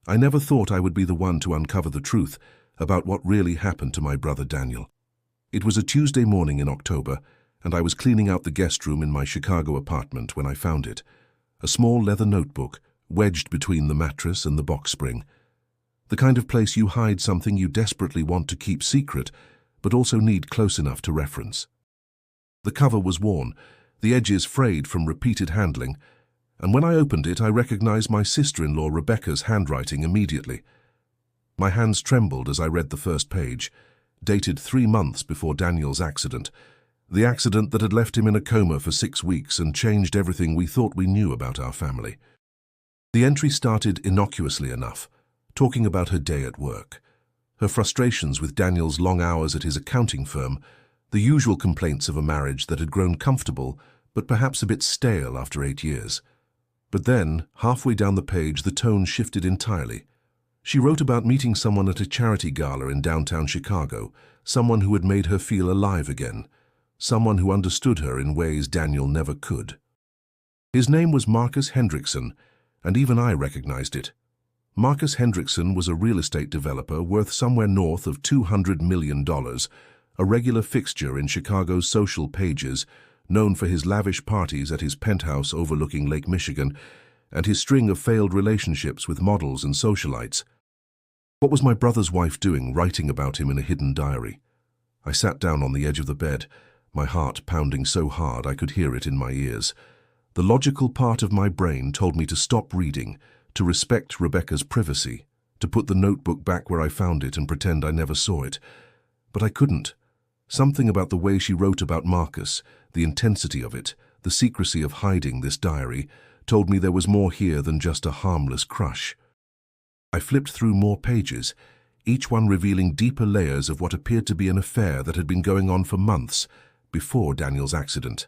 I never thought I would be the one to uncover the truth about what really happened to my brother Daniel. It was a Tuesday morning in October, and I was cleaning out the guest room in my Chicago apartment when I found it. A small leather notebook, wedged between the mattress and the box spring. The kind of place you hide something you desperately want to keep secret, but also need close enough to reference. The cover was worn, the edges frayed from repeated handling, and when I opened it, I recognized my sister-in-law Rebecca's handwriting immediately. My hands trembled as I read the first page, dated 3 months before Daniel's accident, the accident that had left him in a coma for 6 weeks and changed everything we thought we knew about our family. The entry started innocuously enough, talking about her day at work, her frustrations with Daniel's long hours at his accounting firm, the usual complaints of a marriage that had grown comfortable but perhaps a bit stale after 8 years. But then, halfway down the page, the tone shifted entirely. She wrote about meeting someone at a charity gala in downtown Chicago, someone who had made her feel alive again, someone who understood her in ways Daniel never could. His name was Marcus Hendrickson, and even I recognized it. Marcus Hendrickson was a real estate developer worth somewhere north of $200 million, a regular fixture in Chicago's social pages, known for his lavish parties at his penthouse overlooking Lake Michigan and his string of failed relationships with models and socialites. What was my brother's wife doing writing about him in a hidden diary? I sat down on the edge of the bed, my heart pounding so hard I could hear it in my ears. The logical part of my brain told me to stop reading, to respect Rebecca's privacy, to put the notebook back where I found it and pretend I never saw it. But I couldn't. Something about the way she wrote about Marcus, the intensity of it, the secrecy of hiding this diary, told me there was more here than just a harmless crush. I flipped through more pages, each one revealing deeper layers of what appeared to be an affair that had been going on for months before Daniel's accident.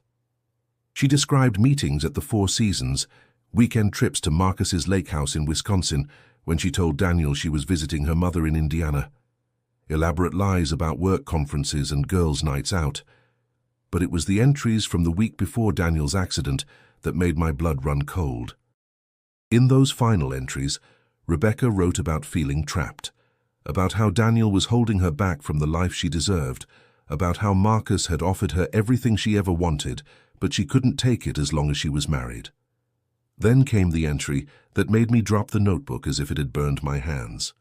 She described meetings at the Four Seasons, weekend trips to Marcus's lake house in Wisconsin when she told Daniel she was visiting her mother in Indiana. Elaborate lies about work conferences and girls' nights out. But it was the entries from the week before Daniel's accident that made my blood run cold. In those final entries, Rebecca wrote about feeling trapped, about how Daniel was holding her back from the life she deserved, about how Marcus had offered her everything she ever wanted, but she couldn't take it as long as she was married. Then came the entry that made me drop the notebook as if it had burned my hands.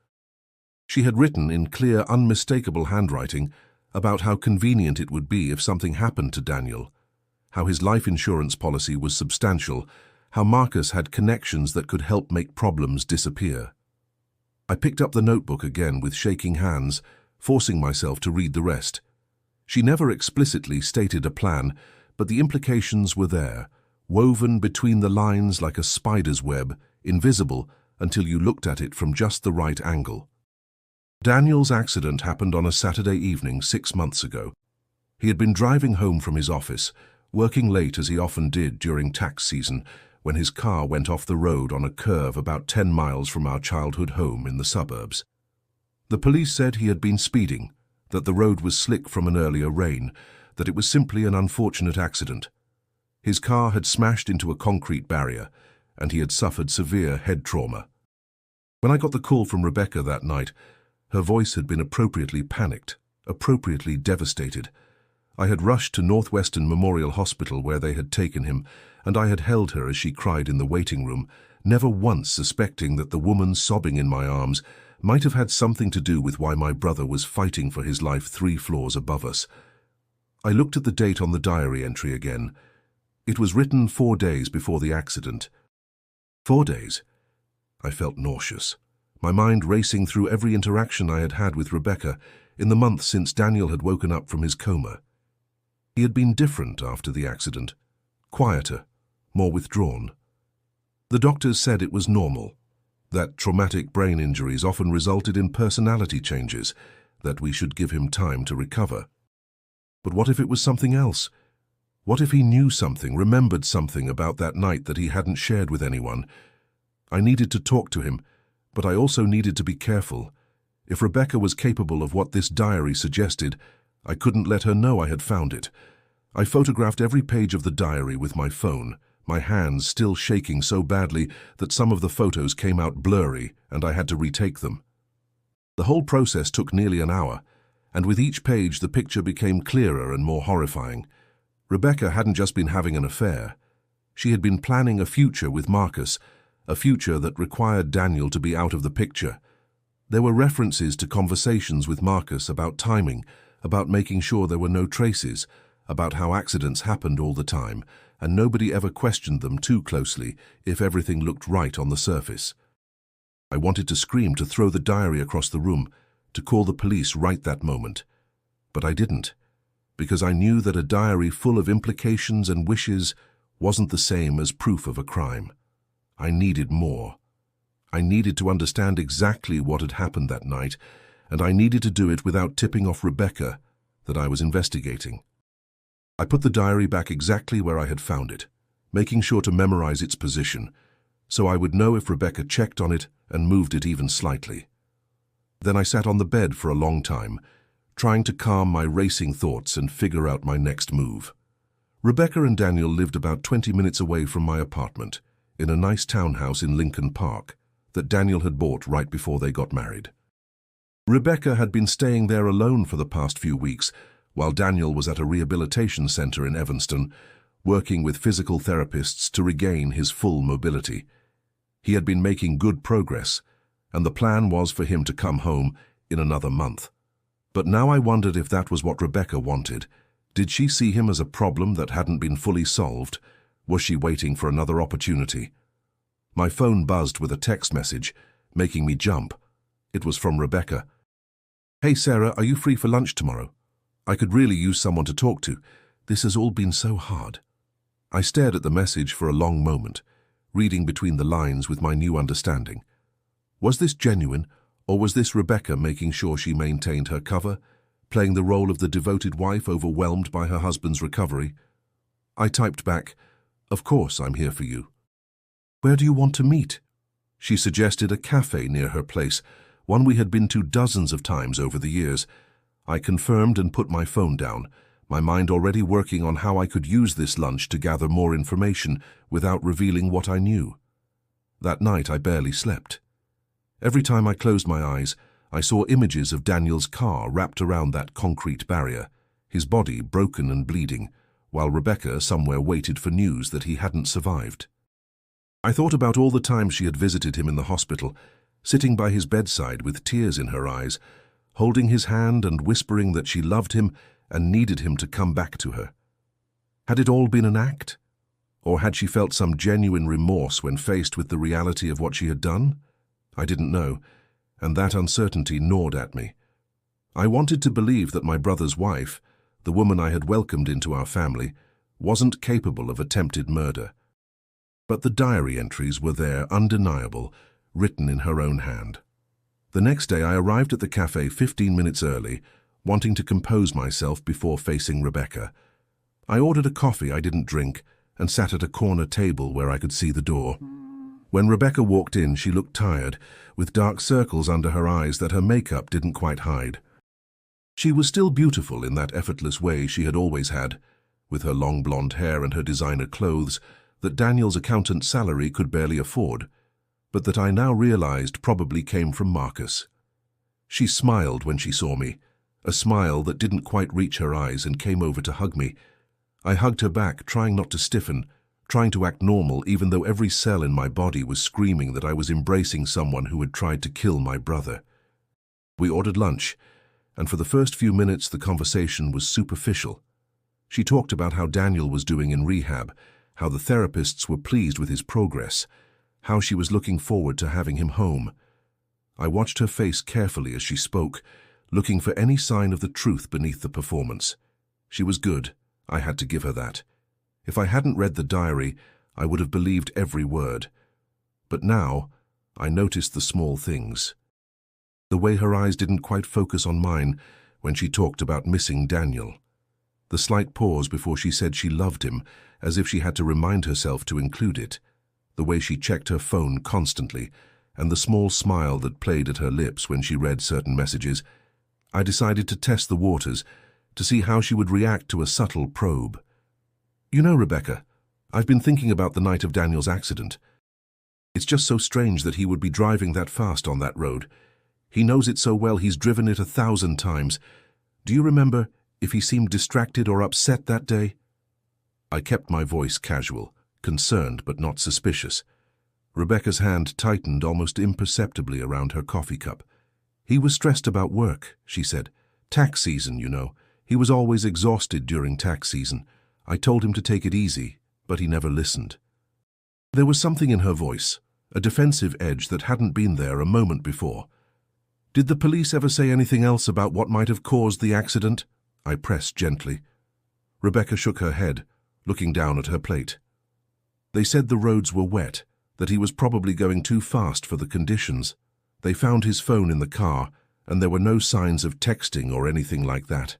She had written in clear, unmistakable handwriting about how convenient it would be if something happened to Daniel, how his life insurance policy was substantial, how Marcus had connections that could help make problems disappear. I picked up the notebook again with shaking hands, forcing myself to read the rest. She never explicitly stated a plan, but the implications were there, woven between the lines like a spider's web, invisible until you looked at it from just the right angle. Daniel's accident happened on a Saturday evening 6 months ago. He had been driving home from his office, working late as he often did during tax season, when his car went off the road on a curve about 10 miles from our childhood home in the suburbs. The police said he had been speeding, that the road was slick from an earlier rain, that it was simply an unfortunate accident. His car had smashed into a concrete barrier, and he had suffered severe head trauma. When I got the call from Rebecca that night, her voice had been appropriately panicked, appropriately devastated. I had rushed to Northwestern Memorial Hospital where they had taken him, and I had held her as she cried in the waiting room, never once suspecting that the woman sobbing in my arms might have had something to do with why my brother was fighting for his life 3 floors above us. I looked at the date on the diary entry again. It was written 4 days before the accident. 4 days. I felt nauseous, my mind racing through every interaction I had had with Rebecca in the month since Daniel had woken up from his coma. He had been different after the accident, quieter, more withdrawn. The doctors said it was normal, that traumatic brain injuries often resulted in personality changes, that we should give him time to recover. But what if it was something else? What if he knew something, remembered something about that night that he hadn't shared with anyone? I needed to talk to him, but I also needed to be careful. If Rebecca was capable of what this diary suggested, I couldn't let her know I had found it. I photographed every page of the diary with my phone, my hands still shaking so badly that some of the photos came out blurry and I had to retake them. The whole process took nearly an hour, and with each page the picture became clearer and more horrifying. Rebecca hadn't just been having an affair. She had been planning a future with Marcus, a future that required Daniel to be out of the picture. There were references to conversations with Marcus about timing, about making sure there were no traces, about how accidents happened all the time, and nobody ever questioned them too closely if everything looked right on the surface. I wanted to scream, to throw the diary across the room, to call the police right that moment. But I didn't, because I knew that a diary full of implications and wishes wasn't the same as proof of a crime. I needed more. I needed to understand exactly what had happened that night, and I needed to do it without tipping off Rebecca that I was investigating. I put the diary back exactly where I had found it, making sure to memorize its position, so I would know if Rebecca checked on it and moved it even slightly. Then I sat on the bed for a long time, trying to calm my racing thoughts and figure out my next move. Rebecca and Daniel lived about 20 minutes away from my apartment, in a nice townhouse in Lincoln Park that Daniel had bought right before they got married. Rebecca had been staying there alone for the past few weeks, while Daniel was at a rehabilitation center in Evanston, working with physical therapists to regain his full mobility. He had been making good progress, and the plan was for him to come home in another month. But now I wondered if that was what Rebecca wanted. Did she see him as a problem that hadn't been fully solved? Was she waiting for another opportunity? My phone buzzed with a text message, making me jump. It was from Rebecca. "Hey Sarah, are you free for lunch tomorrow? I could really use someone to talk to. This has all been so hard." I stared at the message for a long moment, reading between the lines with my new understanding. Was this genuine, or was this Rebecca making sure she maintained her cover, playing the role of the devoted wife overwhelmed by her husband's recovery? I typed back, "Of course I'm here for you." "Where do you want to meet?" She suggested a cafe near her place, one we had been to dozens of times over the years. I confirmed and put my phone down, my mind already working on how I could use this lunch to gather more information without revealing what I knew. That night I barely slept. Every time I closed my eyes, I saw images of Daniel's car wrapped around that concrete barrier, his body broken and bleeding, while Rebecca somewhere waited for news that he hadn't survived. I thought about all the times she had visited him in the hospital, sitting by his bedside with tears in her eyes, holding his hand and whispering that she loved him and needed him to come back to her. Had it all been an act? Or had she felt some genuine remorse when faced with the reality of what she had done? I didn't know, and that uncertainty gnawed at me. I wanted to believe that my brother's wife, the woman I had welcomed into our family, wasn't capable of attempted murder. But the diary entries were there, undeniable, written in her own hand. The next day I arrived at the cafe 15 minutes early, wanting to compose myself before facing Rebecca. I ordered a coffee I didn't drink and sat at a corner table where I could see the door. When Rebecca walked in, she looked tired, with dark circles under her eyes that her makeup didn't quite hide. She was still beautiful in that effortless way she had always had, with her long blonde hair and her designer clothes that Daniel's accountant's salary could barely afford, but that I now realized probably came from Marcus. She smiled when she saw me, a smile that didn't quite reach her eyes, and came over to hug me. I hugged her back, trying not to stiffen, trying to act normal even though every cell in my body was screaming that I was embracing someone who had tried to kill my brother. We ordered lunch, and for the first few minutes the conversation was superficial. She talked about how Daniel was doing in rehab, how the therapists were pleased with his progress, how she was looking forward to having him home. I watched her face carefully as she spoke, looking for any sign of the truth beneath the performance. She was good, I had to give her that. If I hadn't read the diary, I would have believed every word. But now, I noticed the small things. The way her eyes didn't quite focus on mine when she talked about missing Daniel. The slight pause before she said she loved him, as if she had to remind herself to include it. The way she checked her phone constantly, and the small smile that played at her lips when she read certain messages. I decided to test the waters, to see how she would react to a subtle probe. "You know, Rebecca, I've been thinking about the night of Daniel's accident. It's just so strange that he would be driving that fast on that road. He knows it so well, he's driven it 1,000 times. Do you remember if he seemed distracted or upset that day? I kept my voice casual, concerned but not suspicious. Rebecca's hand tightened almost imperceptibly around her coffee cup. He was stressed about work, she said. Tax season, you know. He was always exhausted during tax season. I told him to take it easy, but he never listened. There was something in her voice, a defensive edge that hadn't been there a moment before. Did the police ever say anything else about what might have caused the accident? I pressed gently. Rebecca shook her head, looking down at her plate. They said the roads were wet, that he was probably going too fast for the conditions. They found his phone in the car, and there were no signs of texting or anything like that.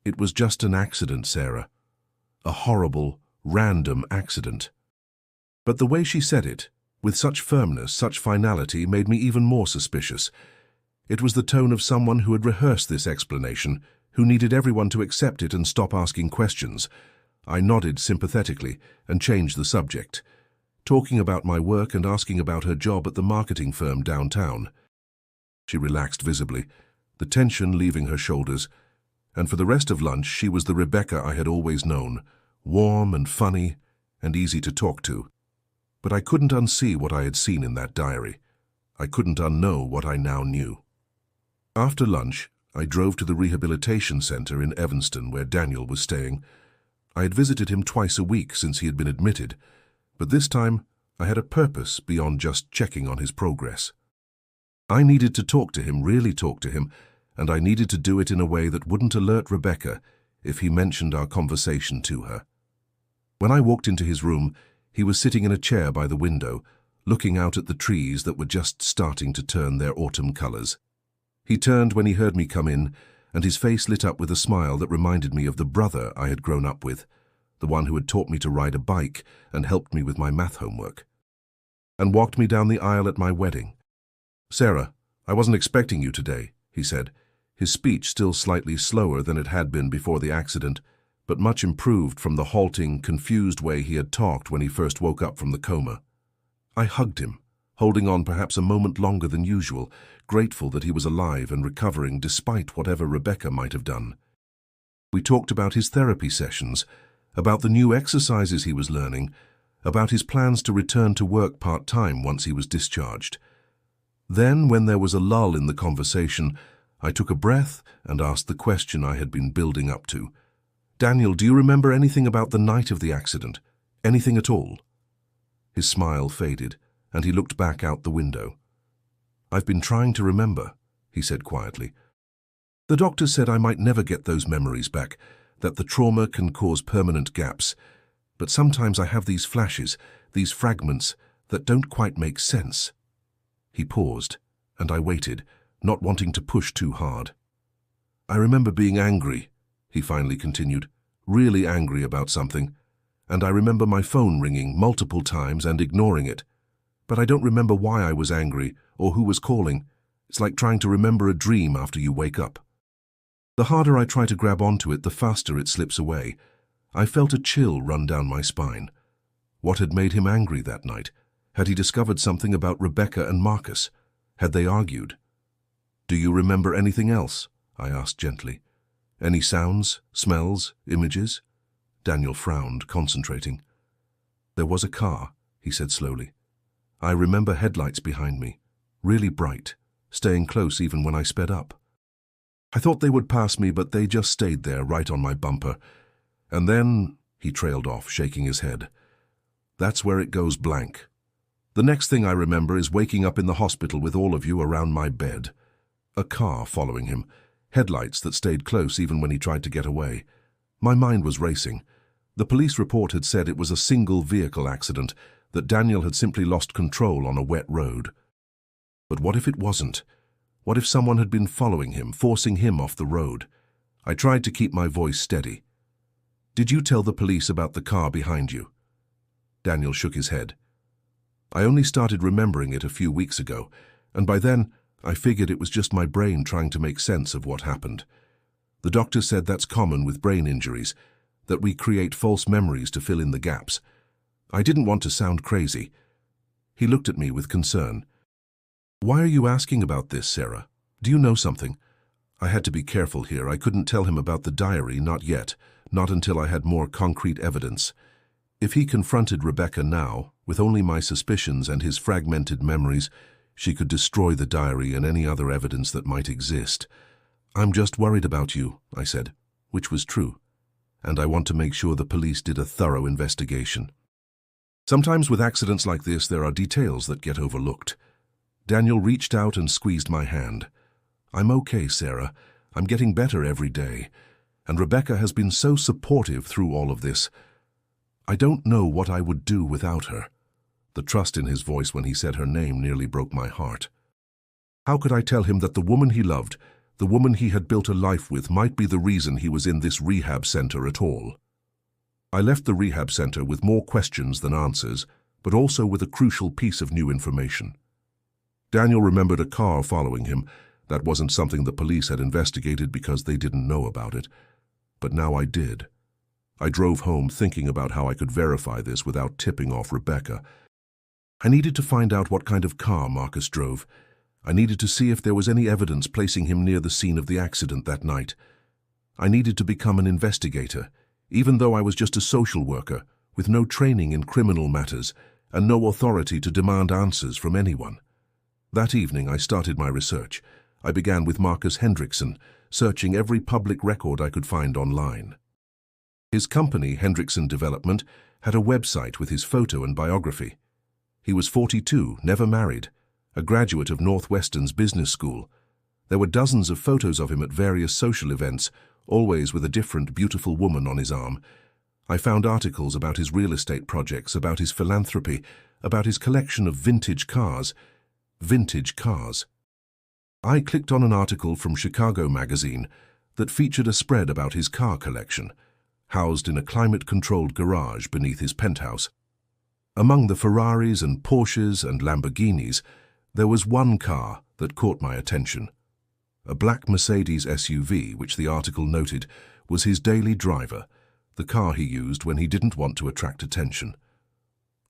It was just an accident, Sarah. A horrible, random accident. But the way she said it, with such firmness, such finality, made me even more suspicious. It was the tone of someone who had rehearsed this explanation, who needed everyone to accept it and stop asking questions. I nodded sympathetically and changed the subject, talking about my work and asking about her job at the marketing firm downtown. She relaxed visibly, the tension leaving her shoulders, and for the rest of lunch she was the Rebecca I had always known, warm and funny and easy to talk to. But I couldn't unsee what I had seen in that diary. I couldn't unknow what I now knew. After lunch, I drove to the rehabilitation center in Evanston where Daniel was staying. I had visited him twice a week since he had been admitted, but this time I had a purpose beyond just checking on his progress. I needed to talk to him, really talk to him, and I needed to do it in a way that wouldn't alert Rebecca if he mentioned our conversation to her. When I walked into his room, he was sitting in a chair by the window, looking out at the trees that were just starting to turn their autumn colors. He turned when he heard me come in, and his face lit up with a smile that reminded me of the brother I had grown up with, the one who had taught me to ride a bike and helped me with my math homework, and walked me down the aisle at my wedding. "Sarah, I wasn't expecting you today," he said, his speech still slightly slower than it had been before the accident, but much improved from the halting, confused way he had talked when he first woke up from the coma. I hugged him, holding on perhaps a moment longer than usual, grateful that he was alive and recovering despite whatever Rebecca might have done. We talked about his therapy sessions, about the new exercises he was learning, about his plans to return to work part-time once he was discharged. Then, when there was a lull in the conversation, I took a breath and asked the question I had been building up to. "Daniel, do you remember anything about the night of the accident? Anything at all?" His smile faded, and he looked back out the window. "I've been trying to remember," he said quietly. "The doctor said I might never get those memories back, that the trauma can cause permanent gaps. But sometimes I have these flashes, these fragments, that don't quite make sense." He paused, and I waited, not wanting to push too hard. "I remember being angry," he finally continued, "really angry about something. And I remember my phone ringing multiple times and ignoring it. But I don't remember why I was angry or who was calling. It's like trying to remember a dream after you wake up. The harder I try to grab onto it, the faster it slips away. I felt a chill run down my spine. What had made him angry that night? Had he discovered something about Rebecca and Marcus? Had they argued? "Do you remember anything else?" I asked gently. "Any sounds, smells, images?" Daniel frowned, concentrating. "There was a car," he said slowly. "I remember headlights behind me, really bright, staying close even when I sped up. I thought they would pass me, but they just stayed there right on my bumper. And then," he trailed off, shaking his head, "that's where it goes blank. The next thing I remember is waking up in the hospital with all of you around my bed. A car following him, headlights that stayed close even when he tried to get away. My mind was racing. The police report had said it was a single vehicle accident, that Daniel had simply lost control on a wet road. But what if it wasn't? What if someone had been following him, forcing him off the road? I tried to keep my voice steady. "Did you tell the police about the car behind you?" Daniel shook his head. "I only started remembering it a few weeks ago, and by then I figured it was just my brain trying to make sense of what happened. The doctor said that's common with brain injuries, that we create false memories to fill in the gaps. I didn't want to sound crazy. He looked at me with concern. "Why are you asking about this, Sarah? Do you know something?" I had to be careful here. I couldn't tell him about the diary, not yet, not until I had more concrete evidence. If he confronted Rebecca now, with only my suspicions and his fragmented memories, she could destroy the diary and any other evidence that might exist. "I'm just worried about you," I said, which was true. "And I want to make sure the police did a thorough investigation." Sometimes with accidents like this, there are details that get overlooked. Daniel reached out and squeezed my hand. "I'm okay, Sarah. I'm getting better every day. And Rebecca has been so supportive through all of this. I don't know what I would do without her." The trust in his voice when he said her name nearly broke my heart. How could I tell him that the woman he loved, the woman he had built a life with, might be the reason he was in this rehab center at all? I left the rehab center with more questions than answers, but also with a crucial piece of new information. Daniel remembered a car following him. That wasn't something the police had investigated because they didn't know about it. But now I did. I drove home thinking about how I could verify this without tipping off Rebecca. I needed to find out what kind of car Marcus drove. I needed to see if there was any evidence placing him near the scene of the accident that night. I needed to become an investigator, even though I was just a social worker, with no training in criminal matters and no authority to demand answers from anyone. That evening I started my research. I began with Marcus Hendrickson, searching every public record I could find online. His company, Hendrickson Development, had a website with his photo and biography. He was 42, never married, a graduate of Northwestern's business school. There were dozens of photos of him at various social events, always with a different beautiful woman on his arm. I found articles about his real estate projects, about his philanthropy, about his collection of vintage cars. Vintage cars. I clicked on an article from Chicago magazine that featured a spread about his car collection, housed in a climate-controlled garage beneath his penthouse. Among the Ferraris and Porsches and Lamborghinis, there was one car that caught my attention. A black Mercedes SUV, which the article noted was his daily driver, the car he used when he didn't want to attract attention.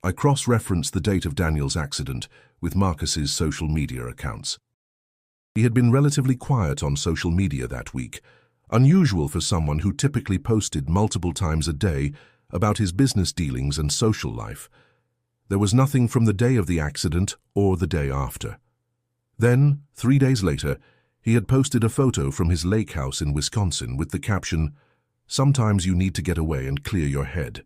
I cross-referenced the date of Daniel's accident with Marcus's social media accounts. He had been relatively quiet on social media that week, unusual for someone who typically posted multiple times a day about his business dealings and social life. There was nothing from the day of the accident or the day after. Then, 3 days later, he had posted a photo from his lake house in Wisconsin with the caption, "Sometimes you need to get away and clear your head."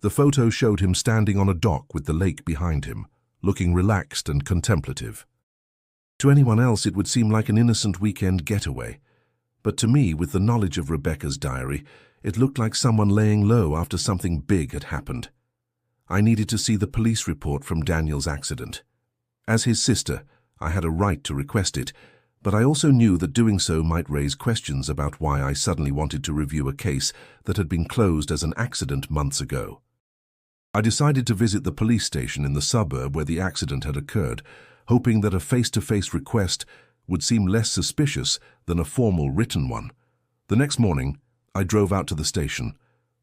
The photo showed him standing on a dock with the lake behind him, looking relaxed and contemplative. To anyone else, it would seem like an innocent weekend getaway. But to me, with the knowledge of Rebecca's diary, it looked like someone laying low after something big had happened. I needed to see the police report from Daniel's accident. As his sister, I had a right to request it, but I also knew that doing so might raise questions about why I suddenly wanted to review a case that had been closed as an accident months ago. I decided to visit the police station in the suburb where the accident had occurred, hoping that a face-to-face request would seem less suspicious than a formal written one. The next morning, I drove out to the station,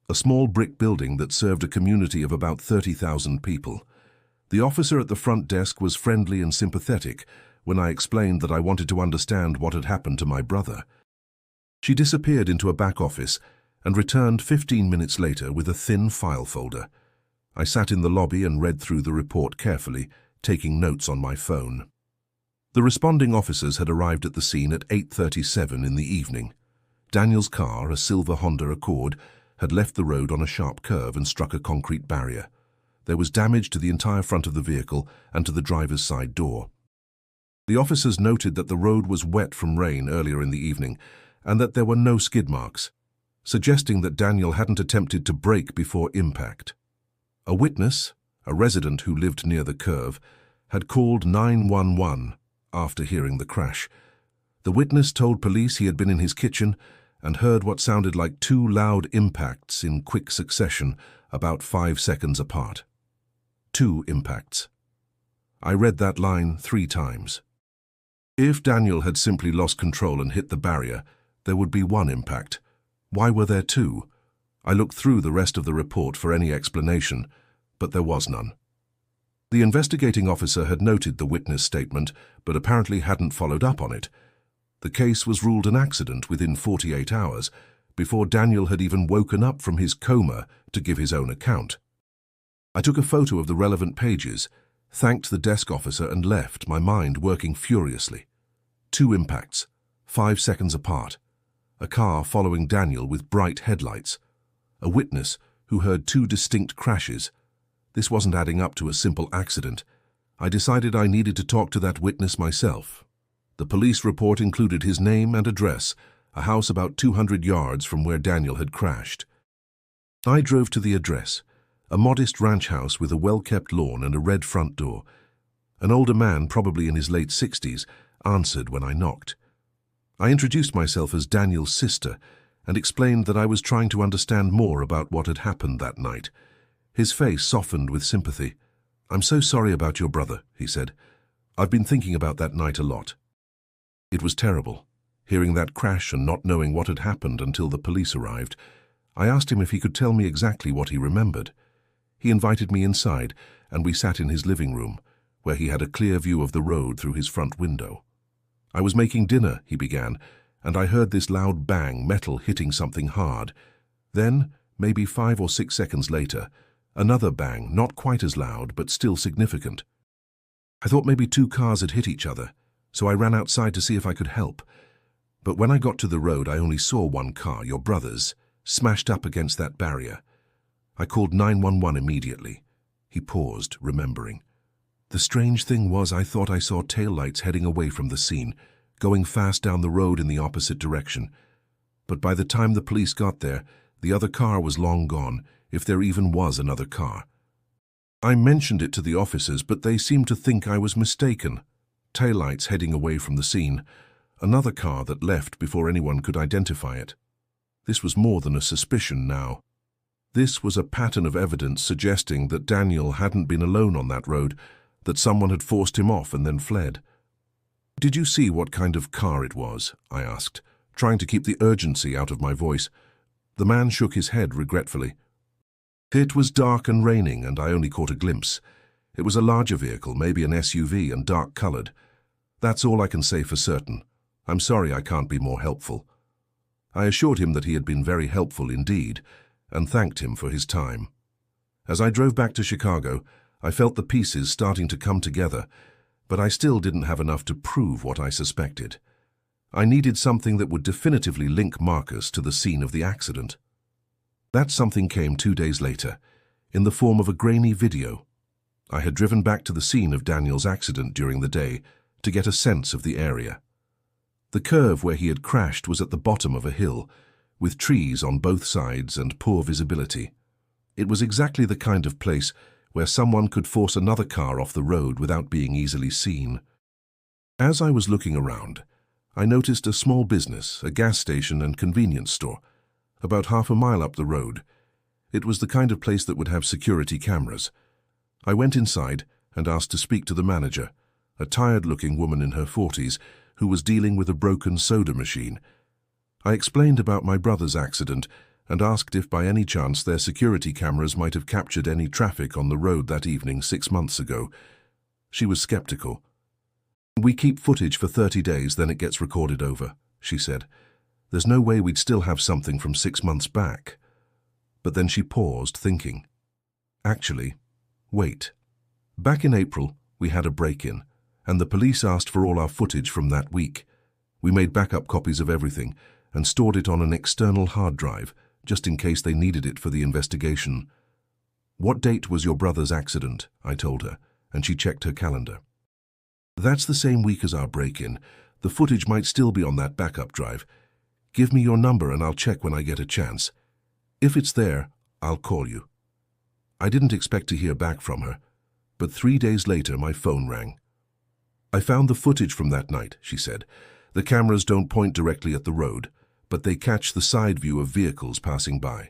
a small brick building that served a community of about 30,000 people. The officer at the front desk was friendly and sympathetic when I explained that I wanted to understand what had happened to my brother. She disappeared into a back office and returned 15 minutes later with a thin file folder. I sat in the lobby and read through the report carefully, taking notes on my phone. The responding officers had arrived at the scene at 8:37 in the evening. Daniel's car, a silver Honda Accord, had left the road on a sharp curve and struck a concrete barrier. There was damage to the entire front of the vehicle and to the driver's side door. The officers noted that the road was wet from rain earlier in the evening and that there were no skid marks, suggesting that Daniel hadn't attempted to brake before impact. A witness, a resident who lived near the curve, had called 911 after hearing the crash. The witness told police he had been in his kitchen and heard what sounded like 2 loud impacts in quick succession, about 5 seconds apart. 2 impacts. I read that line 3 times. If Daniel had simply lost control and hit the barrier, there would be 1 impact. Why were there 2? I looked through the rest of the report for any explanation, but there was none. The investigating officer had noted the witness statement, but apparently hadn't followed up on it. The case was ruled an accident within 48 hours, before Daniel had even woken up from his coma to give his own account. I took a photo of the relevant pages, thanked the desk officer and left, my mind working furiously. 2 impacts, 5 seconds apart. A car following Daniel with bright headlights. A witness who heard 2 distinct crashes. This wasn't adding up to a simple accident. I decided I needed to talk to that witness myself. The police report included his name and address, a house about 200 yards from where Daniel had crashed. I drove to the address, a modest ranch house with a well-kept lawn and a red front door. An older man, probably in his late 60s, answered when I knocked. I introduced myself as Daniel's sister and explained that I was trying to understand more about what had happened that night. His face softened with sympathy. "I'm so sorry about your brother," he said. "I've been thinking about that night a lot. It was terrible, hearing that crash and not knowing what had happened until the police arrived." I asked him if he could tell me exactly what he remembered. He invited me inside, and we sat in his living room, where he had a clear view of the road through his front window. "I was making dinner," he began, "and I heard this loud bang, metal hitting something hard. Then, maybe 5 or 6 seconds later, another bang, not quite as loud, but still significant. I thought maybe 2 cars had hit each other, so I ran outside to see if I could help. But when I got to the road, I only saw 1 car, your brother's, smashed up against that barrier. I called 911 immediately." He paused, remembering. "The strange thing was I thought I saw taillights heading away from the scene, going fast down the road in the opposite direction. But by the time the police got there, the other car was long gone, if there even was another car. I mentioned it to the officers, but they seemed to think I was mistaken. Taillights heading away from the scene, another car that left before anyone could identify it. This was more than a suspicion now. This was a pattern of evidence suggesting that Daniel hadn't been alone on that road, that someone had forced him off and then fled." "Did you see what kind of car it was?" I asked, trying to keep the urgency out of my voice. The man shook his head regretfully. "It was dark and raining, and I only caught a glimpse. It was a larger vehicle, maybe an SUV, and dark-colored. That's all I can say for certain. I'm sorry I can't be more helpful." I assured him that he had been very helpful indeed, and thanked him for his time. As I drove back to Chicago, I felt the pieces starting to come together, but I still didn't have enough to prove what I suspected. I needed something that would definitively link Marcus to the scene of the accident. That something came 2 days later, in the form of a grainy video. I had driven back to the scene of Daniel's accident during the day to get a sense of the area. The curve where he had crashed was at the bottom of a hill, with trees on both sides and poor visibility. It was exactly the kind of place where someone could force another car off the road without being easily seen. As I was looking around, I noticed a small business, a gas station and convenience store, about half a mile up the road. It was the kind of place that would have security cameras. I went inside and asked to speak to the manager, a tired-looking woman in her 40s who was dealing with a broken soda machine. I explained about my brother's accident and asked if by any chance their security cameras might have captured any traffic on the road that evening 6 months ago. She was skeptical. "We keep footage for 30 days, then it gets recorded over," she said. "There's no way we'd still have something from 6 months back." But then she paused, thinking. "Actually, wait. Back in April, we had a break-in, and the police asked for all our footage from that week. We made backup copies of everything and stored it on an external hard drive, just in case they needed it for the investigation." "What date was your brother's accident?" I told her, and she checked her calendar. "That's the same week as our break-in. The footage might still be on that backup drive. Give me your number and I'll check when I get a chance. If it's there, I'll call you." I didn't expect to hear back from her, but 3 days later my phone rang. "I found the footage from that night," she said. "The cameras don't point directly at the road, but they catch the side view of vehicles passing by.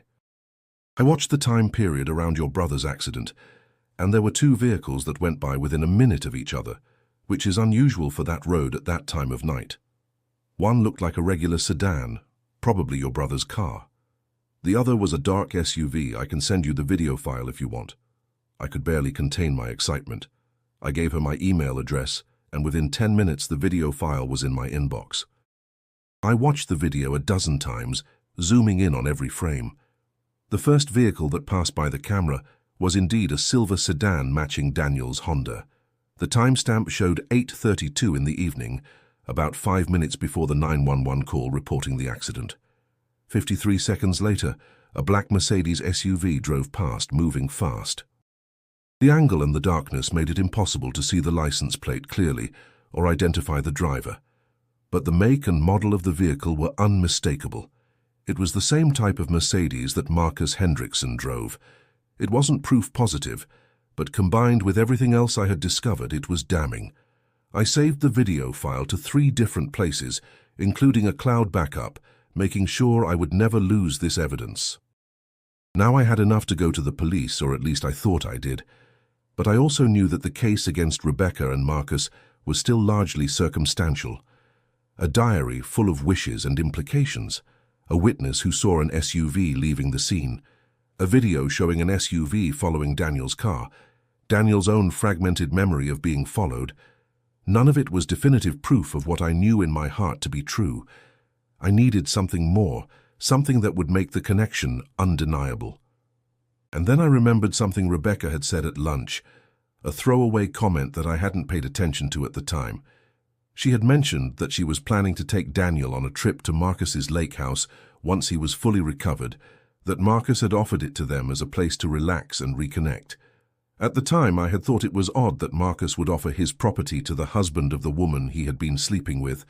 I watched the time period around your brother's accident, and there were 2 vehicles that went by within a minute of each other, which is unusual for that road at that time of night. One looked like a regular sedan, probably your brother's car. The other was a dark SUV. I can send you the video file if you want." I could barely contain my excitement. I gave her my email address, and within 10 minutes the video file was in my inbox. I watched the video a dozen times, zooming in on every frame. The first vehicle that passed by the camera was indeed a silver sedan matching Daniel's Honda. The timestamp showed 8:32 in the evening, about 5 minutes before the 911 call reporting the accident. 53 seconds later, a black Mercedes SUV drove past, moving fast. The angle and the darkness made it impossible to see the license plate clearly or identify the driver. But the make and model of the vehicle were unmistakable. It was the same type of Mercedes that Marcus Hendrickson drove. It wasn't proof positive, but combined with everything else I had discovered, it was damning. I saved the video file to 3 different places, including a cloud backup, making sure I would never lose this evidence. Now I had enough to go to the police, or at least I thought I did. But I also knew that the case against Rebecca and Marcus was still largely circumstantial. A diary full of wishes and implications, a witness who saw an SUV leaving the scene, a video showing an SUV following Daniel's car, Daniel's own fragmented memory of being followed. None of it was definitive proof of what I knew in my heart to be true. I needed something more, something that would make the connection undeniable. And then I remembered something Rebecca had said at lunch, a throwaway comment that I hadn't paid attention to at the time. She had mentioned that she was planning to take Daniel on a trip to Marcus's lake house once he was fully recovered, that Marcus had offered it to them as a place to relax and reconnect. At the time, I had thought it was odd that Marcus would offer his property to the husband of the woman he had been sleeping with,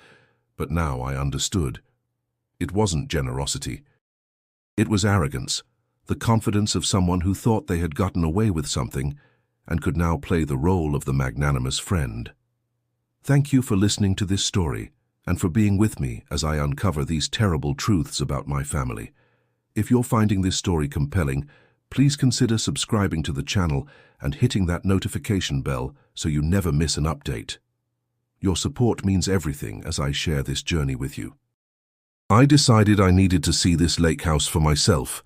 but now I understood. It wasn't generosity. It was arrogance, the confidence of someone who thought they had gotten away with something and could now play the role of the magnanimous friend. Thank you for listening to this story and for being with me as I uncover these terrible truths about my family. If you're finding this story compelling, please consider subscribing to the channel and hitting that notification bell so you never miss an update. Your support means everything as I share this journey with you. I decided I needed to see this lake house for myself.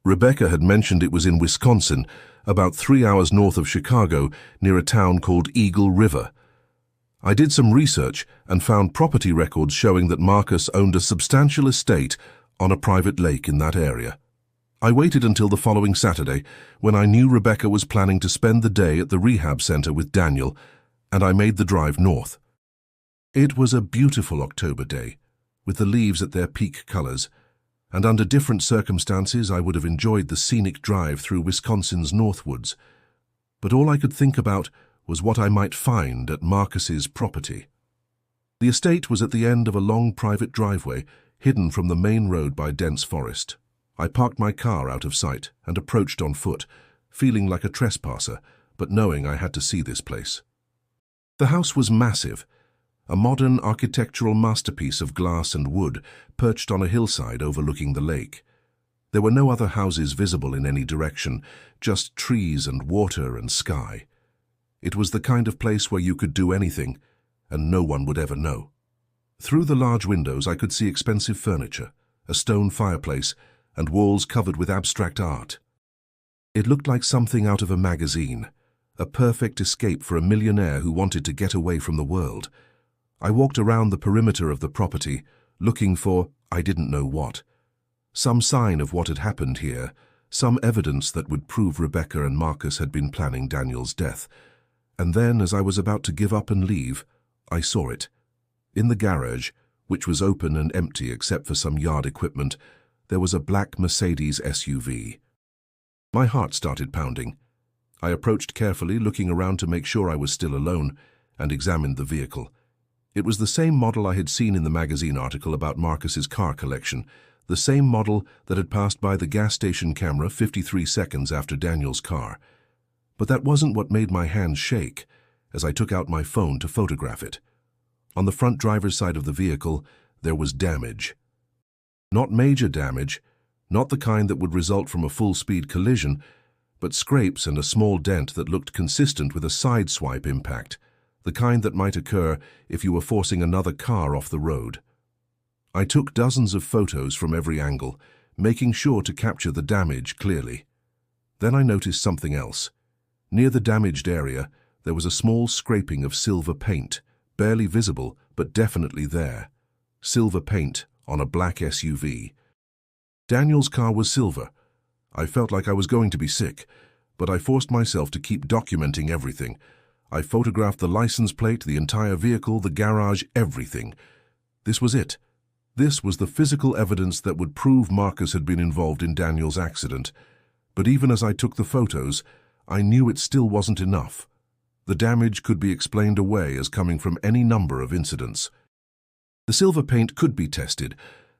Rebecca had mentioned it was in Wisconsin, about 3 hours north of Chicago, near a town called Eagle River. I did some research and found property records showing that Marcus owned a substantial estate on a private lake in that area. I waited until the following Saturday, when I knew Rebecca was planning to spend the day at the rehab center with Daniel, and I made the drive north. It was a beautiful October day, with the leaves at their peak colors, and under different circumstances I would have enjoyed the scenic drive through Wisconsin's Northwoods. But all I could think about was what I might find at Marcus's property. The estate was at the end of a long private driveway, hidden from the main road by dense forest. I parked my car out of sight and approached on foot, feeling like a trespasser, but knowing I had to see this place. The house was massive, a modern architectural masterpiece of glass and wood perched on a hillside overlooking the lake. There were no other houses visible in any direction, just trees and water and sky. It was the kind of place where you could do anything, and no one would ever know. Through the large windows I could see expensive furniture, a stone fireplace, and walls covered with abstract art. It looked like something out of a magazine, a perfect escape for a millionaire who wanted to get away from the world. I walked around the perimeter of the property, looking for, I didn't know what. Some sign of what had happened here, some evidence that would prove Rebecca and Marcus had been planning Daniel's death. And then, as I was about to give up and leave, I saw it. In the garage, which was open and empty except for some yard equipment, there was a black Mercedes SUV. My heart started pounding. I approached carefully, looking around to make sure I was still alone, and examined the vehicle. It was the same model I had seen in the magazine article about Marcus's car collection, the same model that had passed by the gas station camera 53 seconds after Daniel's car. But that wasn't what made my hands shake as I took out my phone to photograph it. On the front driver's side of the vehicle, there was damage. Not major damage, not the kind that would result from a full-speed collision, but scrapes and a small dent that looked consistent with a side-swipe impact, the kind that might occur if you were forcing another car off the road. I took dozens of photos from every angle, making sure to capture the damage clearly. Then I noticed something else. Near the damaged area, there was a small scraping of silver paint, barely visible, but definitely there. Silver paint on a black SUV. Daniel's car was silver. I felt like I was going to be sick, but I forced myself to keep documenting everything. I photographed the license plate, the entire vehicle, the garage, everything. This was it. This was the physical evidence that would prove Marcus had been involved in Daniel's accident. But even as I took the photos, I knew it still wasn't enough. The damage could be explained away as coming from any number of incidents. The silver paint could be tested,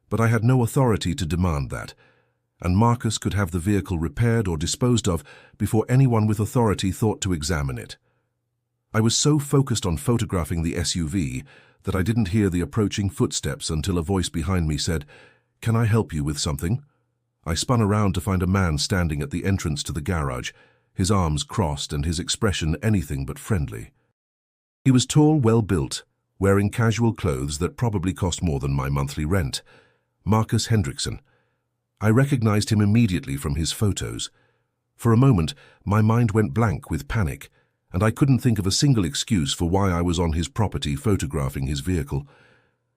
but I had no authority to demand that, and Marcus could have the vehicle repaired or disposed of before anyone with authority thought to examine it. I was so focused on photographing the SUV that I didn't hear the approaching footsteps until a voice behind me said, "Can I help you with something?" I spun around to find a man standing at the entrance to the garage, his arms crossed and his expression anything but friendly. He was tall, well-built, wearing casual clothes that probably cost more than my monthly rent. Marcus Hendrickson. I recognized him immediately from his photos. For a moment, my mind went blank with panic, and I couldn't think of a single excuse for why I was on his property photographing his vehicle.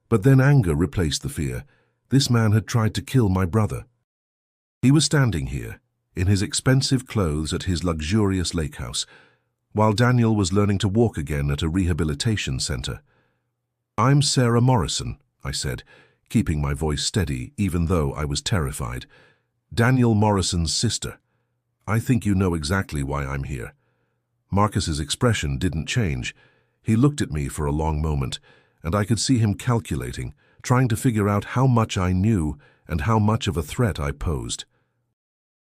But then anger replaced the fear. This man had tried to kill my brother. He was standing here, in his expensive clothes at his luxurious lake house, while Daniel was learning to walk again at a rehabilitation center. "I'm Sarah Morrison," I said, keeping my voice steady even though I was terrified. "Daniel Morrison's sister. I think you know exactly why I'm here." Marcus's expression didn't change. He looked at me for a long moment, and I could see him calculating, trying to figure out how much I knew and how much of a threat I posed.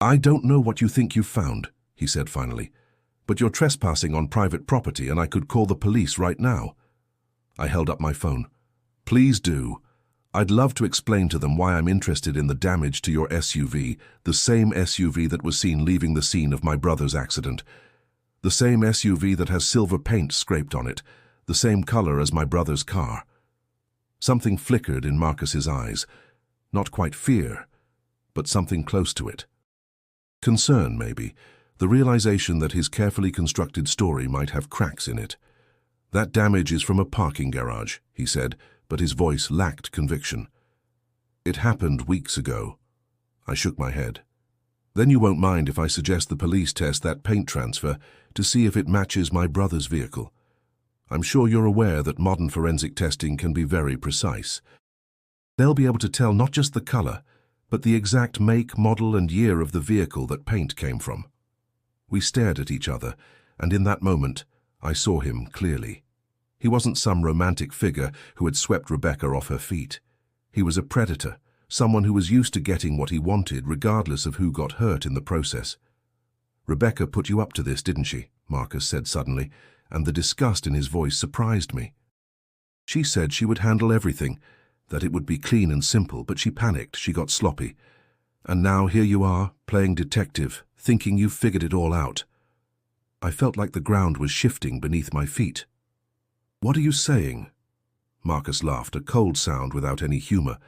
"I don't know what you think you've found," he said finally, "but you're trespassing on private property and I could call the police right now." I held up my phone. "Please do. I'd love to explain to them why I'm interested in the damage to your SUV, the same SUV that was seen leaving the scene of my brother's accident. The same SUV that has silver paint scraped on it, the same color as my brother's car." Something flickered in Marcus's eyes. Not quite fear, but something close to it. Concern, maybe, the realization that his carefully constructed story might have cracks in it. "That damage is from a parking garage," he said, but his voice lacked conviction. "It happened weeks ago." I shook my head. "Then you won't mind if I suggest the police test that paint transfer to see if it matches my brother's vehicle. I'm sure you're aware that modern forensic testing can be very precise. They'll be able to tell not just the color, but the exact make, model, and year of the vehicle that paint came from." We stared at each other, and in that moment, I saw him clearly. He wasn't some romantic figure who had swept Rebecca off her feet. He was a predator, someone who was used to getting what he wanted regardless of who got hurt in the process. "Rebecca put you up to this, didn't she?" Marcus said suddenly, and the disgust in his voice surprised me. "She said she would handle everything, that it would be clean and simple, but she panicked, she got sloppy. And now here you are, playing detective, thinking you've figured it all out." I felt like the ground was shifting beneath my feet. "What are you saying?" Marcus laughed, a cold sound without any humor.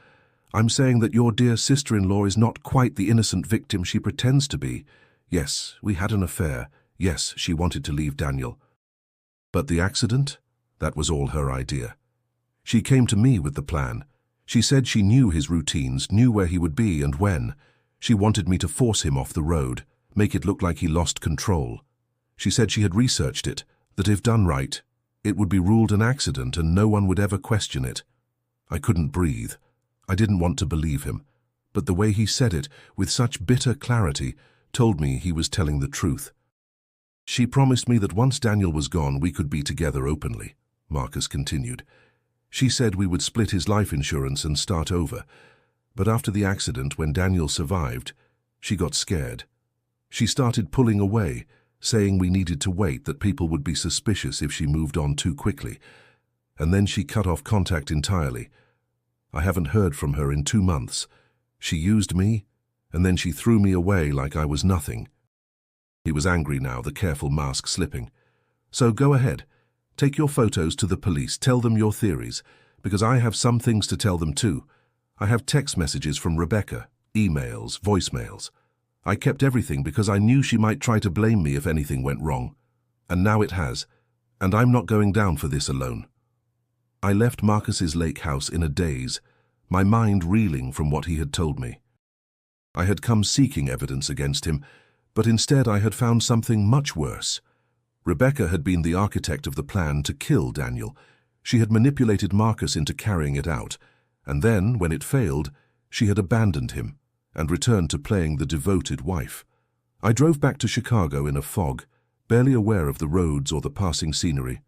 "I'm saying that your dear sister-in-law is not quite the innocent victim she pretends to be. Yes, we had an affair. Yes, she wanted to leave Daniel. But the accident? That was all her idea. She came to me with the plan. She said she knew his routines, knew where he would be and when. She wanted me to force him off the road, make it look like he lost control. She said she had researched it, that if done right, it would be ruled an accident and no one would ever question it." I couldn't breathe. I didn't want to believe him, but the way he said it, with such bitter clarity, told me he was telling the truth. "She promised me that once Daniel was gone, we could be together openly," Marcus continued. "She said we would split his life insurance and start over. But after the accident, when Daniel survived, she got scared. She started pulling away, saying we needed to wait, that people would be suspicious if she moved on too quickly. And then she cut off contact entirely. I haven't heard from her in 2 months. She used me, and then she threw me away like I was nothing." He was angry now, the careful mask slipping. "So go ahead. Take your photos to the police. Tell them your theories, because I have some things to tell them too. I have text messages from Rebecca, emails, voicemails. I kept everything because I knew she might try to blame me if anything went wrong. And now it has, and I'm not going down for this alone. I left Marcus's lake house in a daze, my mind reeling from what he had told me. I had come seeking evidence against him, but instead I had found something much worse. Rebecca had been the architect of the plan to kill Daniel. She had manipulated Marcus into carrying it out, and then, when it failed, she had abandoned him and returned to playing the devoted wife. I drove back to Chicago in a fog, barely aware of the roads or the passing scenery.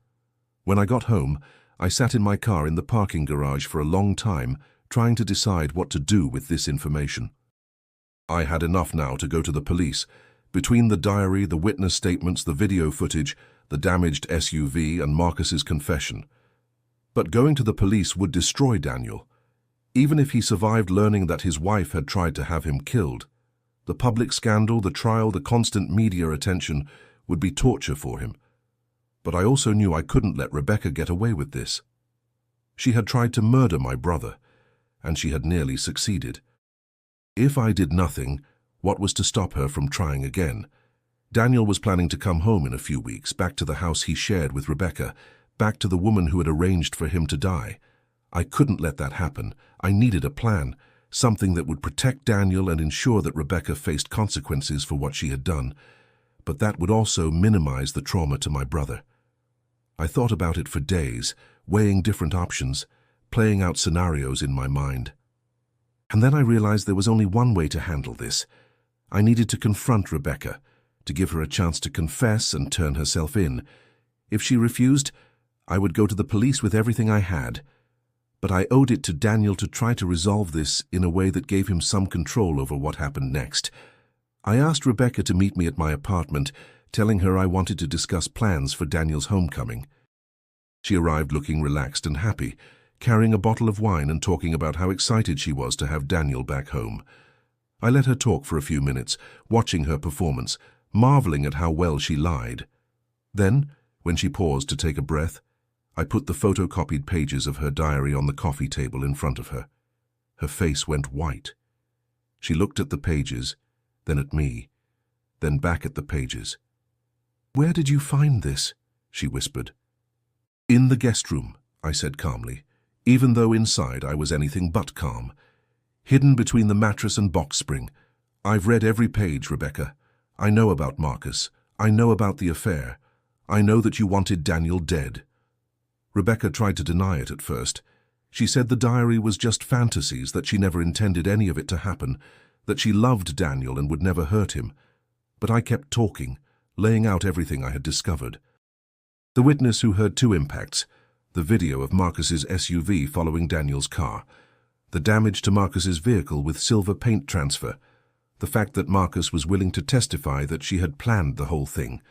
When I got home, I sat in my car in the parking garage for a long time, trying to decide what to do with this information. I had enough now to go to the police. Between the diary, the witness statements, the video footage, the damaged SUV, and Marcus's confession. But going to the police would destroy Daniel. Even if he survived learning that his wife had tried to have him killed, the public scandal, the trial, the constant media attention would be torture for him. But I also knew I couldn't let Rebecca get away with this. She had tried to murder my brother, and she had nearly succeeded. If I did nothing, what was to stop her from trying again? Daniel was planning to come home in a few weeks, back to the house he shared with Rebecca, back to the woman who had arranged for him to die. I couldn't let that happen. I needed a plan, something that would protect Daniel and ensure that Rebecca faced consequences for what she had done, but that would also minimize the trauma to my brother. I thought about it for days, weighing different options, playing out scenarios in my mind. And then I realized there was only one way to handle this. I needed to confront Rebecca, to give her a chance to confess and turn herself in. If she refused, I would go to the police with everything I had. But I owed it to Daniel to try to resolve this in a way that gave him some control over what happened next. I asked Rebecca to meet me at my apartment, telling her I wanted to discuss plans for Daniel's homecoming. She arrived looking relaxed and happy, carrying a bottle of wine and talking about how excited she was to have Daniel back home. I let her talk for a few minutes, watching her performance, marveling at how well she lied. Then, when she paused to take a breath, I put the photocopied pages of her diary on the coffee table in front of her. Her face went white. She looked at the pages, then at me, then back at the pages. "Where did you find this?" she whispered. "In the guest room," I said calmly, even though inside I was anything but calm. "Hidden between the mattress and box spring. I've read every page, Rebecca. I know about Marcus. I know about the affair. I know that you wanted Daniel dead." Rebecca tried to deny it at first. She said the diary was just fantasies, that she never intended any of it to happen, that she loved Daniel and would never hurt him. But I kept talking, laying out everything I had discovered. The witness who heard two impacts, the video of Marcus's SUV following Daniel's car, the damage to Marcus's vehicle with silver paint transfer, the fact that Marcus was willing to testify that she had planned the whole thing.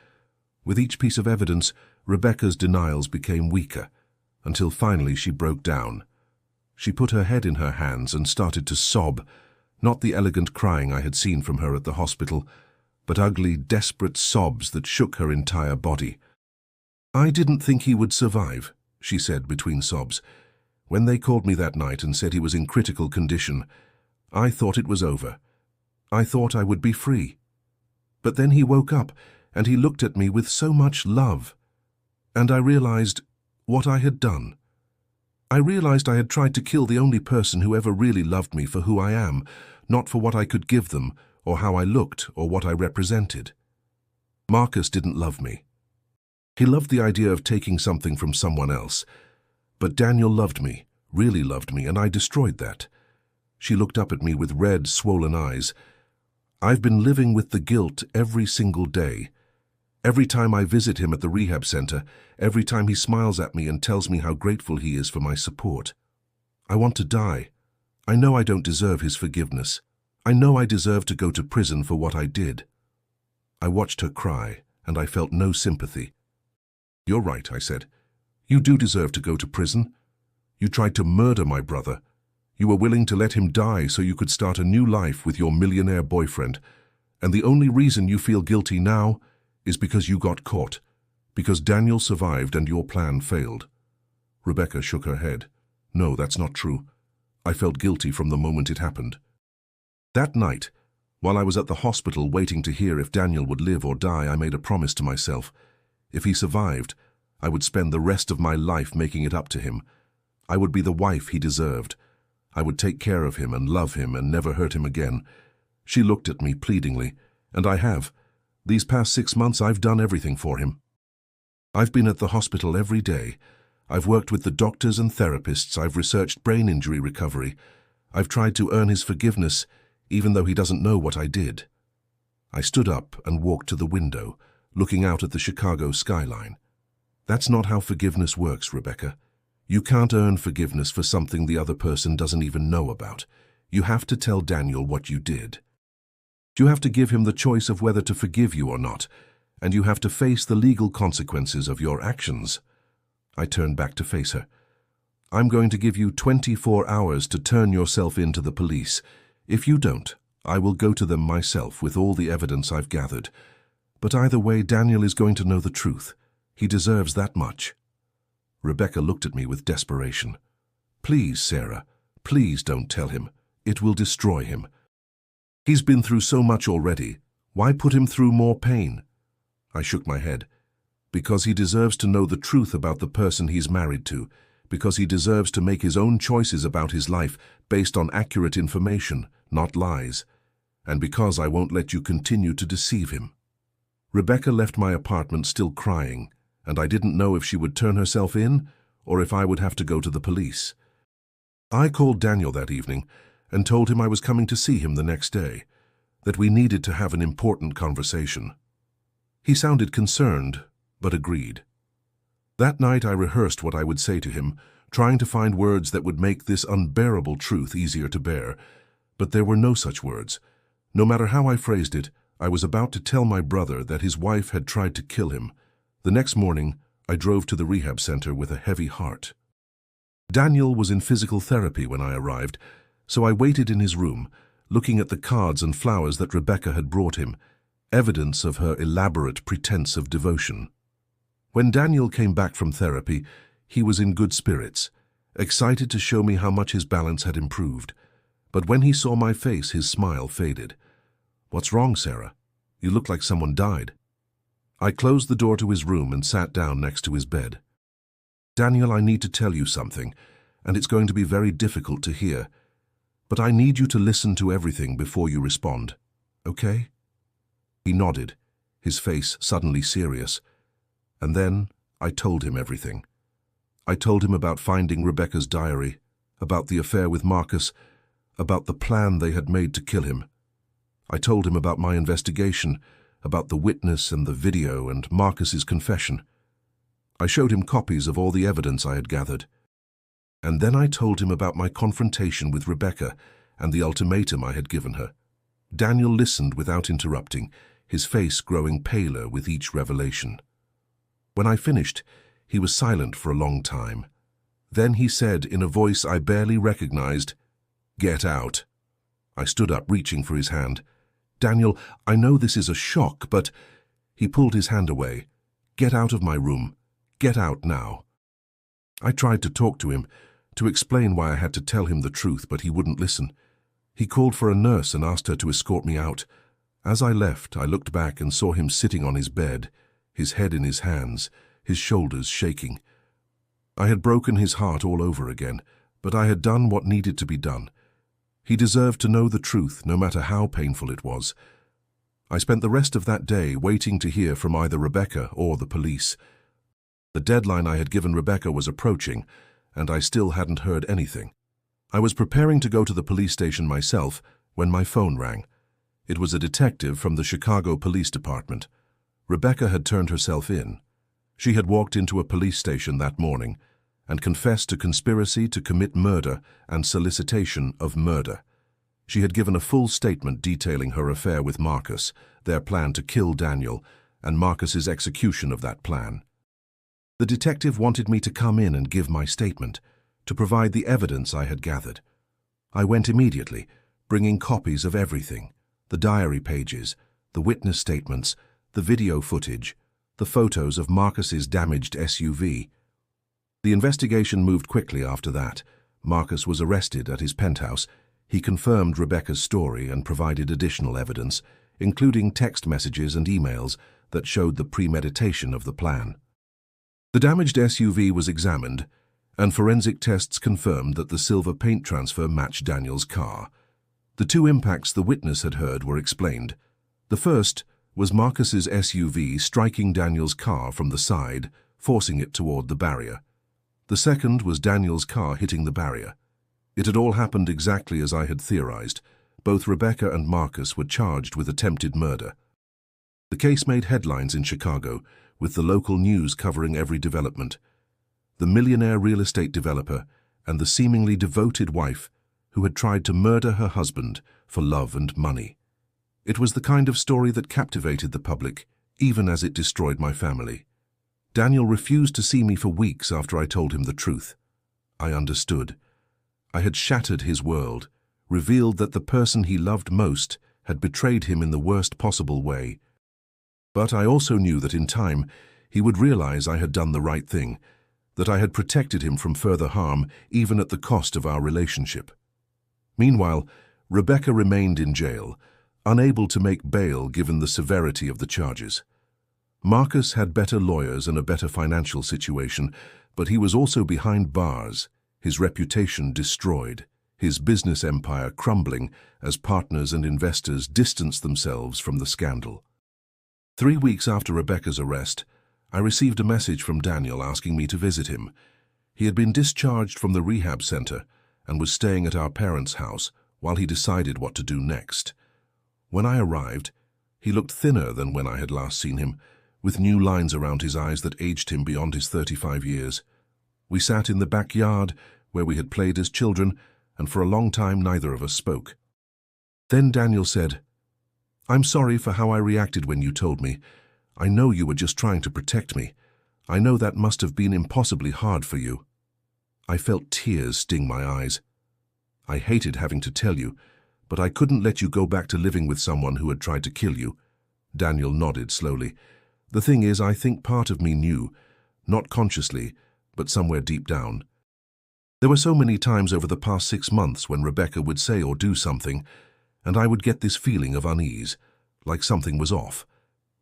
With each piece of evidence, Rebecca's denials became weaker, until finally she broke down. She put her head in her hands and started to sob, not the elegant crying I had seen from her at the hospital, but ugly, desperate sobs that shook her entire body. "I didn't think he would survive," she said between sobs. "When they called me that night and said he was in critical condition, I thought it was over. I thought I would be free. But then he woke up, and he looked at me with so much love. And I realized what I had done. I realized I had tried to kill the only person who ever really loved me for who I am, not for what I could give them, or how I looked, or what I represented. Marcus didn't love me. He loved the idea of taking something from someone else. But Daniel loved me, really loved me, and I destroyed that." She looked up at me with red, swollen eyes. "I've been living with the guilt every single day. Every time I visit him at the rehab center, every time he smiles at me and tells me how grateful he is for my support. I want to die. I know I don't deserve his forgiveness. I know I deserve to go to prison for what I did." I watched her cry, and I felt no sympathy. "You're right," I said. "You do deserve to go to prison. You tried to murder my brother. You were willing to let him die so you could start a new life with your millionaire boyfriend. And the only reason you feel guilty now is because you got caught, because Daniel survived and your plan failed." Rebecca shook her head. "No, that's not true. I felt guilty from the moment it happened." That night, While I was at the hospital waiting to hear if Daniel would live or die, I made a promise to myself. If he survived, I would spend the rest of my life making it up to him. I would be the wife he deserved. I would take care of him and love him and never hurt him again. She looked at me pleadingly, and I have. These past 6 months, I've done everything for him. I've been at the hospital every day. I've worked with the doctors and therapists. I've researched brain injury recovery. I've tried to earn his forgiveness, even though he doesn't know what I did. I stood up and walked to the window, looking out at the Chicago skyline. That's not how forgiveness works, Rebecca. You can't earn forgiveness for something the other person doesn't even know about. You have to tell Daniel what you did. You have to give him the choice of whether to forgive you or not, and you have to face the legal consequences of your actions. I turned back to face her. I'm going to give you 24 hours to turn yourself in to the police. If you don't, I will go to them myself with all the evidence I've gathered. But either way, Daniel is going to know the truth. He deserves that much. Rebecca looked at me with desperation. Please, Sarah, please don't tell him. It will destroy him. He's been through so much already. Why put him through more pain? I shook my head. Because he deserves to know the truth about the person he's married to. Because he deserves to make his own choices about his life based on accurate information, not lies. And because I won't let you continue to deceive him. Rebecca left my apartment still crying, and I didn't know if she would turn herself in or if I would have to go to the police. I called Daniel that evening and told him I was coming to see him the next day, that we needed to have an important conversation. He sounded concerned, but agreed. That night I rehearsed what I would say to him, trying to find words that would make this unbearable truth easier to bear, but there were no such words. No matter how I phrased it, I was about to tell my brother that his wife had tried to kill him. The next morning, I drove to the rehab center with a heavy heart. Daniel was in physical therapy when I arrived, so I waited in his room, looking at the cards and flowers that Rebecca had brought him, evidence of her elaborate pretense of devotion. When Daniel came back from therapy, he was in good spirits, excited to show me how much his balance had improved. But when he saw my face, his smile faded. "What's wrong, Sarah? You look like someone died." I closed the door to his room and sat down next to his bed. "Daniel, I need to tell you something, and it's going to be very difficult to hear. But I need you to listen to everything before you respond, okay?" He nodded, his face suddenly serious. And then I told him everything. I told him about finding Rebecca's diary, about the affair with Marcus, about the plan they had made to kill him. I told him about my investigation, about the witness and the video and Marcus's confession. I showed him copies of all the evidence I had gathered. And then I told him about my confrontation with Rebecca and the ultimatum I had given her. Daniel listened without interrupting, his face growing paler with each revelation. When I finished, he was silent for a long time. Then he said in a voice I barely recognized, "Get out." I stood up, reaching for his hand. "Daniel, I know this is a shock, but—" He pulled his hand away. "Get out of my room. Get out now." I tried to talk to him, to explain why I had to tell him the truth, but he wouldn't listen. He called for a nurse and asked her to escort me out. As I left, I looked back and saw him sitting on his bed, his head in his hands, his shoulders shaking. I had broken his heart all over again, but I had done what needed to be done. He deserved to know the truth, no matter how painful it was. I spent the rest of that day waiting to hear from either Rebecca or the police. The deadline I had given Rebecca was approaching, and I still hadn't heard anything. I was preparing to go to the police station myself when my phone rang. It was a detective from the Chicago Police Department. Rebecca had turned herself in. She had walked into a police station that morning and confessed to conspiracy to commit murder and solicitation of murder. She had given a full statement detailing her affair with Marcus, their plan to kill Daniel, and Marcus's execution of that plan. The detective wanted me to come in and give my statement, to provide the evidence I had gathered. I went immediately, bringing copies of everything: the diary pages, the witness statements, the video footage, the photos of Marcus's damaged SUV. The investigation moved quickly after that. Marcus was arrested at his penthouse. He confirmed Rebecca's story and provided additional evidence, including text messages and emails that showed the premeditation of the plan. The damaged SUV was examined, and forensic tests confirmed that the silver paint transfer matched Daniel's car. The two impacts the witness had heard were explained. The first was Marcus's SUV striking Daniel's car from the side, forcing it toward the barrier. The second was Daniel's car hitting the barrier. It had all happened exactly as I had theorized. Both Rebecca and Marcus were charged with attempted murder. The case made headlines in Chicago, with the local news covering every development. The millionaire real estate developer and the seemingly devoted wife who had tried to murder her husband for love and money. It was the kind of story that captivated the public, even as it destroyed my family. Daniel refused to see me for weeks after I told him the truth. I understood. I had shattered his world, revealed that the person he loved most had betrayed him in the worst possible way. But I also knew that in time he would realize I had done the right thing, that I had protected him from further harm, even at the cost of our relationship. Meanwhile, Rebecca remained in jail, unable to make bail given the severity of the charges. Marcus had better lawyers and a better financial situation, but he was also behind bars, his reputation destroyed, his business empire crumbling as partners and investors distanced themselves from the scandal. 3 weeks after Rebecca's arrest, I received a message from Daniel asking me to visit him. He had been discharged from the rehab center and was staying at our parents' house while he decided what to do next. When I arrived, he looked thinner than when I had last seen him, with new lines around his eyes that aged him beyond his 35 years. We sat in the backyard where we had played as children, and for a long time neither of us spoke. Then Daniel said, "I'm sorry for how I reacted when you told me. I know you were just trying to protect me. I know that must have been impossibly hard for you." I felt tears sting my eyes. "I hated having to tell you, but I couldn't let you go back to living with someone who had tried to kill you." Daniel nodded slowly. "The thing is, I think part of me knew, not consciously, but somewhere deep down. There were so many times over the past 6 months when Rebecca would say or do something, and I would get this feeling of unease, like something was off.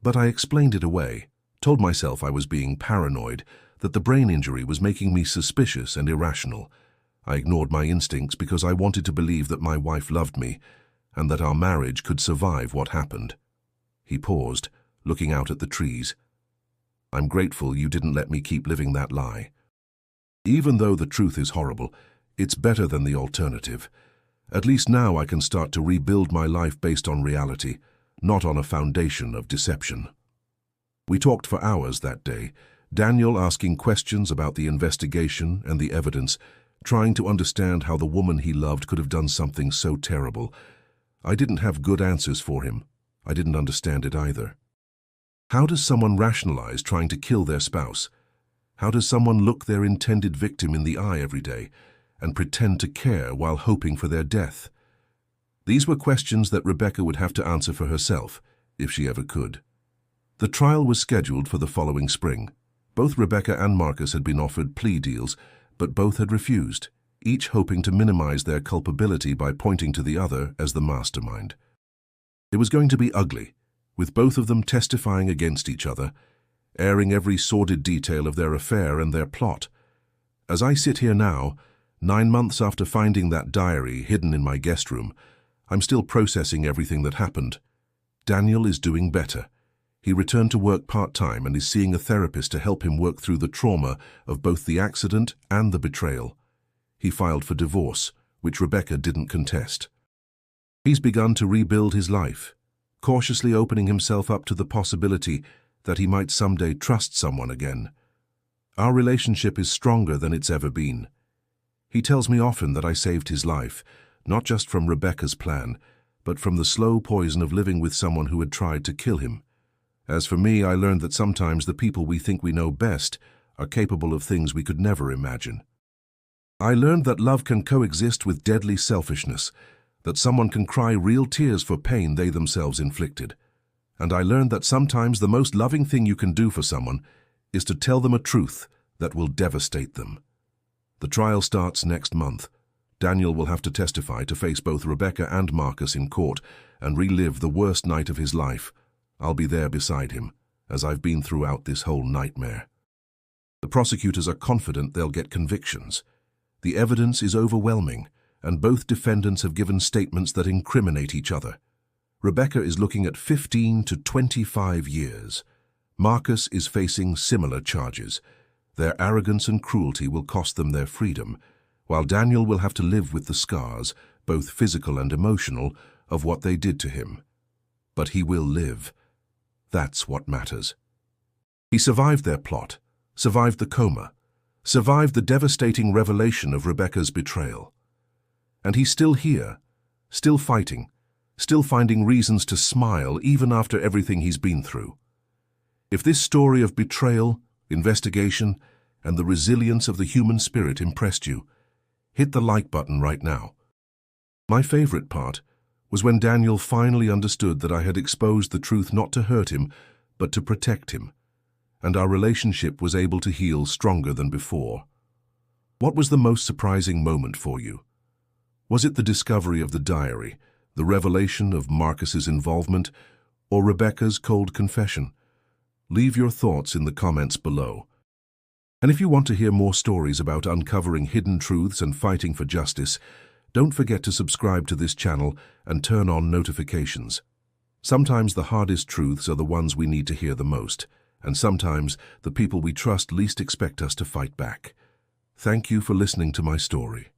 But I explained it away, told myself I was being paranoid, that the brain injury was making me suspicious and irrational. I ignored my instincts because I wanted to believe that my wife loved me, and that our marriage could survive what happened." He paused, looking out at the trees. "I'm grateful you didn't let me keep living that lie. Even though the truth is horrible, it's better than the alternative. At least now I can start to rebuild my life based on reality, not on a foundation of deception." We talked for hours that day, Daniel asking questions about the investigation and the evidence, trying to understand how the woman he loved could have done something so terrible. I didn't have good answers for him. I didn't understand it either. How does someone rationalize trying to kill their spouse? How does someone look their intended victim in the eye every day and pretend to care while hoping for their death? These were questions that Rebecca would have to answer for herself, if she ever could. The trial was scheduled for the following spring. Both Rebecca and Marcus had been offered plea deals, but both had refused, each hoping to minimize their culpability by pointing to the other as the mastermind. It was going to be ugly, with both of them testifying against each other, airing every sordid detail of their affair and their plot. As I sit here now, 9 months after finding that diary hidden in my guest room, I'm still processing everything that happened. Daniel is doing better. He returned to work part-time and is seeing a therapist to help him work through the trauma of both the accident and the betrayal. He filed for divorce, which Rebecca didn't contest. He's begun to rebuild his life, cautiously opening himself up to the possibility that he might someday trust someone again. Our relationship is stronger than it's ever been. He tells me often that I saved his life, not just from Rebecca's plan, but from the slow poison of living with someone who had tried to kill him. As for me, I learned that sometimes the people we think we know best are capable of things we could never imagine. I learned that love can coexist with deadly selfishness, that someone can cry real tears for pain they themselves inflicted. And I learned that sometimes the most loving thing you can do for someone is to tell them a truth that will devastate them. The trial starts next month. Daniel will have to testify to face both Rebecca and Marcus in court and relive the worst night of his life. I'll be there beside him, as I've been throughout this whole nightmare. The prosecutors are confident they'll get convictions. The evidence is overwhelming, and both defendants have given statements that incriminate each other. Rebecca is looking at 15 to 25 years. Marcus is facing similar charges. Their arrogance and cruelty will cost them their freedom, while Daniel will have to live with the scars, both physical and emotional, of what they did to him. But he will live. That's what matters. He survived their plot, survived the coma, survived the devastating revelation of Rebecca's betrayal. And he's still here, still fighting, still finding reasons to smile even after everything he's been through. If this story of betrayal, investigation, and the resilience of the human spirit impressed you, hit the like button right now. My favorite part was when Daniel finally understood that I had exposed the truth not to hurt him, but to protect him, and our relationship was able to heal stronger than before. What was the most surprising moment for you? Was it the discovery of the diary, the revelation of Marcus's involvement, or Rebecca's cold confession? Leave your thoughts in the comments below. And if you want to hear more stories about uncovering hidden truths and fighting for justice, don't forget to subscribe to this channel and turn on notifications. Sometimes the hardest truths are the ones we need to hear the most, and sometimes the people we trust least expect us to fight back. Thank you for listening to my story.